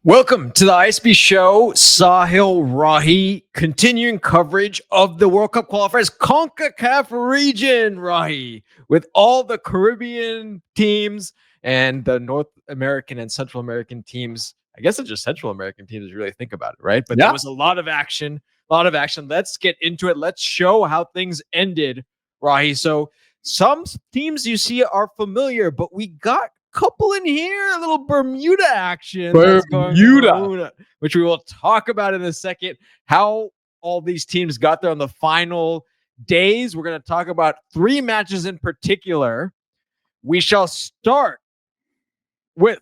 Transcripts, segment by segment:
Welcome to the ISB show. Sahil Rahi, continuing coverage of the World Cup qualifiers, CONCACAF region, Rahi, with all the Caribbean teams and the North American and Central American teams. I guess it's just Central American teams, really think about it, right? But there was a lot of action, Let's get into it. Let's show how things ended, Rahi. So some teams you see are familiar, but we got couple in here, a little Bermuda action. Bermuda. Which we will talk about in a second. How all these teams got there on the final days. We're going to talk about three matches in particular. We shall start with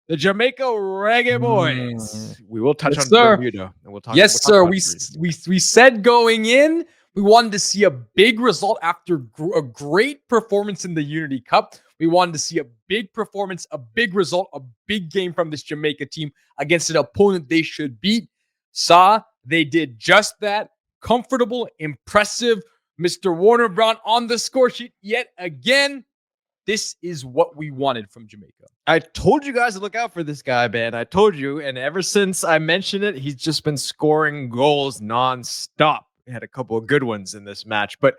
the Jamaica Reggae Boyz. We will touch on Bermuda. And we'll talk. Yes, sir. We said going in, we wanted to see a big result after a great performance in the Unity Cup. We wanted to see a big performance, a big result, a big game from this Jamaica team against an opponent they should beat. They did just that. Comfortable, impressive. Mr. Warner Brown on the score sheet yet again. This is what we wanted from Jamaica. I told you guys to look out for this guy, man. I told you. And ever since I mentioned it, he's just been scoring goals nonstop. Had a couple of good ones in this match, but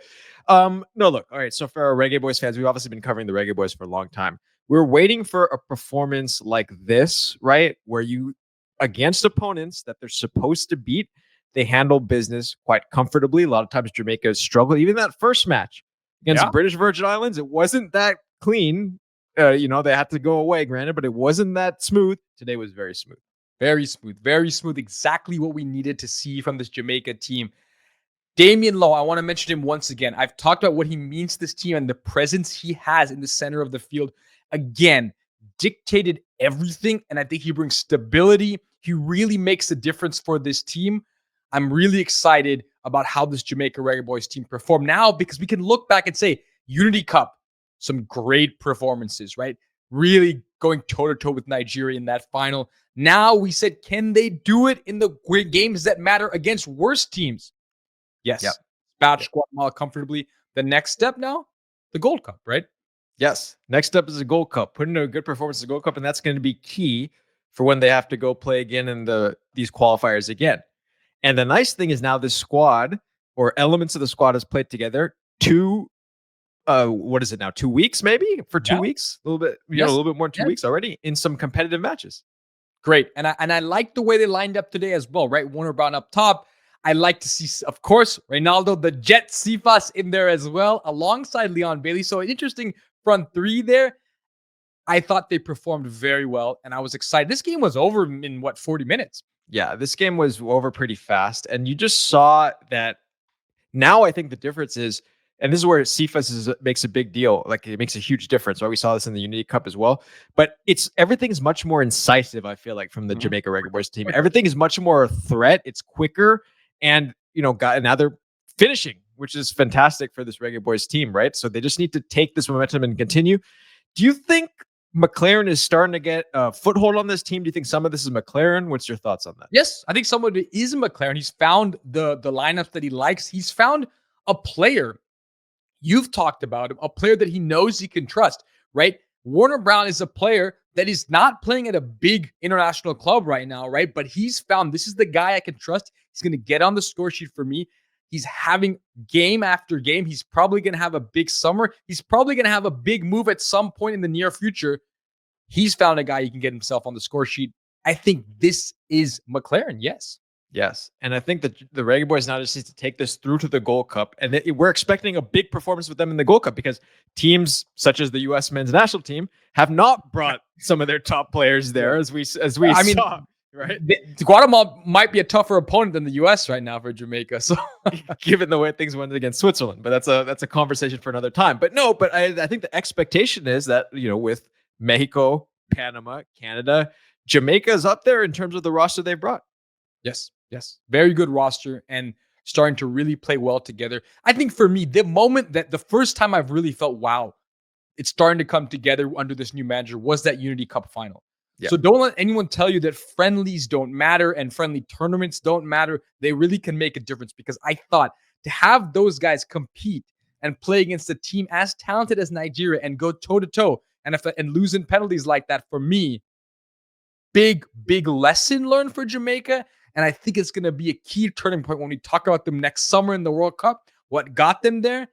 no, look, all right, so for our Reggae Boyz fans, we've obviously been covering the Reggae Boyz for a long time. We're waiting for a performance like this, right, where you, against opponents that they're supposed to beat, they handle business quite comfortably. A lot of times Jamaica has struggled. Even that first match against the British Virgin Islands, it wasn't that clean. They had to go away, granted, but it wasn't that smooth. Today was very smooth. Very smooth. Exactly what we needed to see from this Jamaica team. Damian Lowe, I want to mention him once again. I've talked about what he means to this team and the presence he has in the center of the field. Again, dictated everything, and I think he brings stability. He really makes a difference for this team. I'm really excited about how this Jamaica Reggae Boyz team performed now because we can look back and say, Unity Cup, some great performances, right? Really going toe-to-toe with Nigeria in that final. Now we said, can they do it in the games that matter against worse teams? Yes. Dispatched Guatemala comfortably. The next step now, the Gold Cup, right? Yes. Next step is the Gold Cup. Put in a good performance in the Gold Cup, and that's going to be key for when they have to go play again in these qualifiers again. And the nice thing is now this squad or elements of the squad has played together 2 weeks maybe? For 2 weeks? A little bit, a little bit more than 2 weeks already in some competitive matches. Great. And I like the way they lined up today as well, right? Warner Brown up top. I like to see, of course, Reynaldo, the Jet Cephas in there as well, alongside Leon Bailey. So an interesting front three there. I thought they performed very well, and I was excited. This game was over in, 40 minutes? Yeah, this game was over pretty fast, and you just saw that. Now I think the difference is, and this is where Cephas makes a big deal. Like, it makes a huge difference, right? We saw this in the Unity Cup as well. But everything's much more incisive, I feel like, from the Jamaica Reggae Boyz team. Everything is much more a threat. It's quicker. And, now they're finishing, which is fantastic for this Reggae Boyz team, right? So they just need to take this momentum and continue. Do you think McLaren is starting to get a foothold on this team? Do you think some of this is McLaren? What's your thoughts on that? Yes, I think some of it is McLaren. He's found the lineups that he likes. He's found a player you've talked about, a player that he knows he can trust, right? Warner Brown is a player that is not playing at a big international club right now, right? But he's found this is the guy I can trust. He's going to get on the score sheet for me. He's having game after game. He's probably going to have a big summer. He's probably going to have a big move at some point in the near future. He's found a guy he can get himself on the score sheet. I think this is McLaren, yes. Yes. And I think that the Reggae Boyz now just need to take this through to the Gold Cup. And we're expecting a big performance with them in the Gold Cup because teams such as the U.S. men's national team have not brought some of their top players there as we saw. Right? Guatemala might be a tougher opponent than the U.S. right now for Jamaica. So given the way things went against Switzerland, but that's a conversation for another time. But no, but I think the expectation is that, with Mexico, Panama, Canada, Jamaica is up there in terms of the roster they've brought. Yes. Very good roster and starting to really play well together. I think for me, the first time I've really felt, wow, it's starting to come together under this new manager was that Unity Cup final. Yeah. So don't let anyone tell you that friendlies don't matter and friendly tournaments don't matter. They really can make a difference because I thought to have those guys compete and play against a team as talented as Nigeria and go toe-to-toe and lose in penalties like that, for me, big lesson learned for Jamaica. And I think it's going to be a key turning point when we talk about them next summer in the World Cup. What got them there?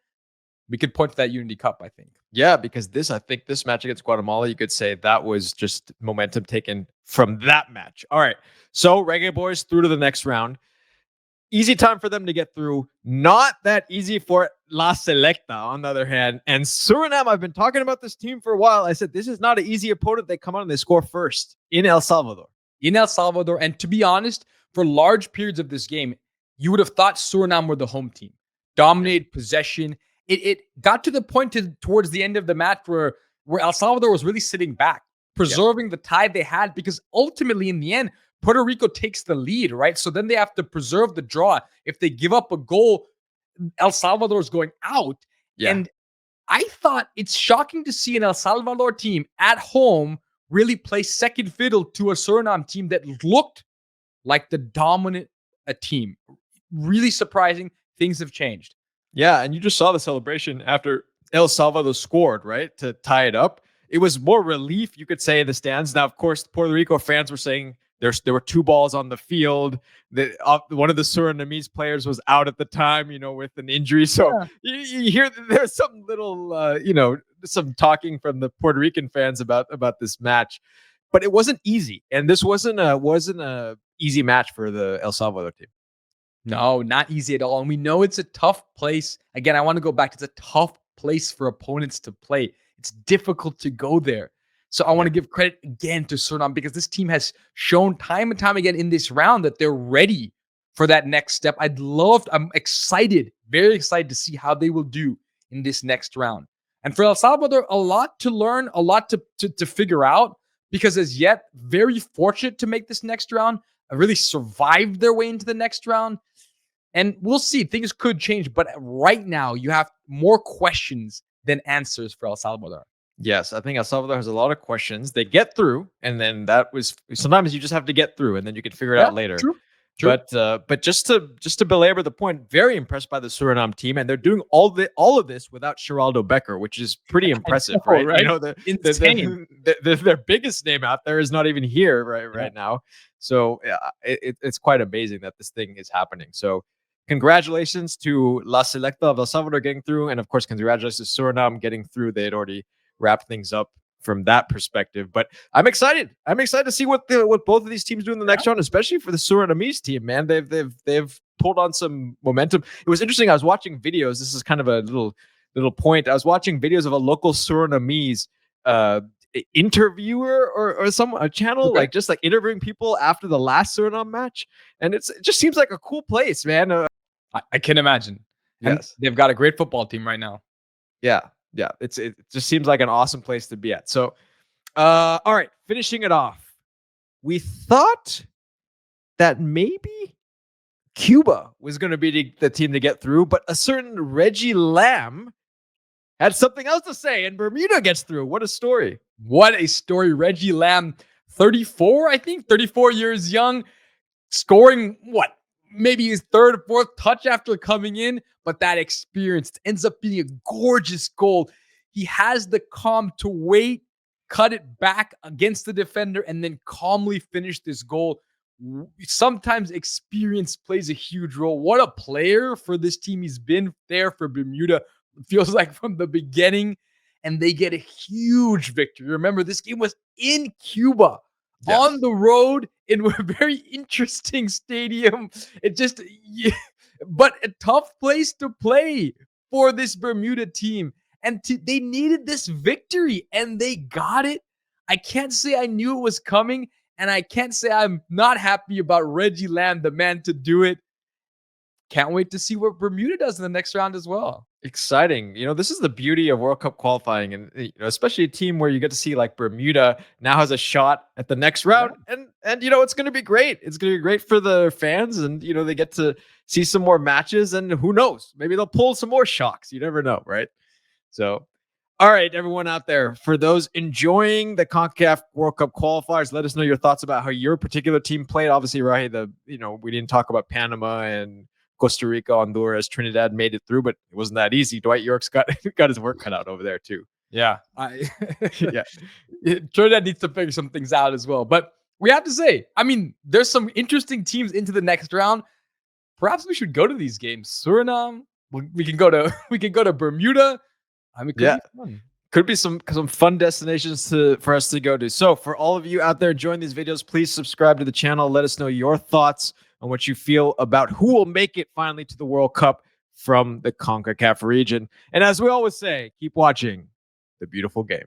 We could point to that Unity Cup, I think. Yeah, because I think this match against Guatemala, you could say that was just momentum taken from that match. All right. So Reggae Boyz through to the next round. Easy time for them to get through. Not that easy for La Selecta, on the other hand. And Suriname, I've been talking about this team for a while. I said, this is not an easy opponent. They come on and they score first in El Salvador. And to be honest, for large periods of this game, you would have thought Suriname were the home team. Dominated possession. It got to the point towards the end of the match where El Salvador was really sitting back, preserving the tie they had, because ultimately in the end, Puerto Rico takes the lead, right? So then they have to preserve the draw. If they give up a goal, El Salvador is going out. Yeah. And I thought it's shocking to see an El Salvador team at home really play second fiddle to a Suriname team that looked like the dominant team. Really surprising. Things have changed. Yeah, and you just saw the celebration after El Salvador scored, right, to tie it up. It was more relief, you could say, in the stands. Now, of course, Puerto Rico fans were saying there were 2 balls on the field. One of the Surinamese players was out at the time, with an injury. So you hear there's some little, some talking from the Puerto Rican fans about this match. But it wasn't easy, and this wasn't a easy match for the El Salvador team. No, not easy at all. And we know it's a tough place. Again, I want to go back. It's a tough place for opponents to play. It's difficult to go there. So I want to give credit again to Suriname, because this team has shown time and time again in this round that they're ready for that next step. I'm excited, very excited to see how they will do in this next round. And for El Salvador, a lot to learn, a lot to figure out, because as yet, very fortunate to make this next round, really survived their way into the next round. And we'll see, things could change. But right now, you have more questions than answers for El Salvador. Yes, I think El Salvador has a lot of questions. They get through, and then sometimes you just have to get through, and then you can figure it out later. True. But just to belabor the point, very impressed by the Suriname team, and they're doing all of this without Geraldo Becker, which is pretty impressive, right? Insane. Their biggest name out there is not even here right now. So it's quite amazing that this thing is happening. So congratulations to La Selecta of El Salvador getting through, and of course congratulations to Suriname getting through. They had already wrapped things up from that perspective, but I'm excited to see what both of these teams do in the next round, especially for the Surinamese team. Man, they've pulled on some momentum. It was interesting. I was watching videos. This is kind of a little point. I was watching videos of a local Surinamese interviewer or a channel, like just like interviewing people after the last Suriname match, and it just seems like a cool place, man. I can imagine. Yes, and they've got a great football team right now. Yeah. It just seems like an awesome place to be at. So, all right, finishing it off. We thought that maybe Cuba was going to be the team to get through, but a certain Reggie Lamb had something else to say, and Bermuda gets through. What a story. What a story. Reggie Lamb, 34, I think, 34 years young, scoring maybe his 3rd or 4th touch after coming in, but that experience ends up being a gorgeous goal. He has the calm to wait, cut it back against the defender, and then calmly finish this goal. Sometimes experience plays a huge role. What a player for this team. He's been there for Bermuda, it feels like, from the beginning, and they get a huge victory. Remember, this game was in Cuba. Yes. On the road in a very interesting stadium. But a tough place to play for this Bermuda team. And they needed this victory, and they got it. I can't say I knew it was coming, and I can't say I'm not happy about Reggie Lamb, the man to do it. Can't wait to see what Bermuda does in the next round as well. Exciting. This is the beauty of World Cup qualifying, and especially a team where you get to see like Bermuda now has a shot at the next round. Yeah. And it's going to be great. It's going to be great for the fans, and they get to see some more matches, and who knows, maybe they'll pull some more shocks. You never know, right? So, all right, everyone out there, for those enjoying the CONCACAF World Cup qualifiers, let us know your thoughts about how your particular team played. Obviously, Rahi, we didn't talk about Panama and Costa Rica, Honduras, Trinidad made it through, but it wasn't that easy. Dwight York's got his work cut out over there too. Yeah. Trinidad needs to figure some things out as well. But we have to say, I mean, there's some interesting teams into the next round. Perhaps we should go to these games. Suriname. We can go to Bermuda. I mean, could be fun. Could be some fun destinations for us to go to. So for all of you out there enjoying these videos, please subscribe to the channel. Let us know your thoughts on what you feel about who will make it finally to the World Cup from the CONCACAF region. And as we always say, keep watching the beautiful game.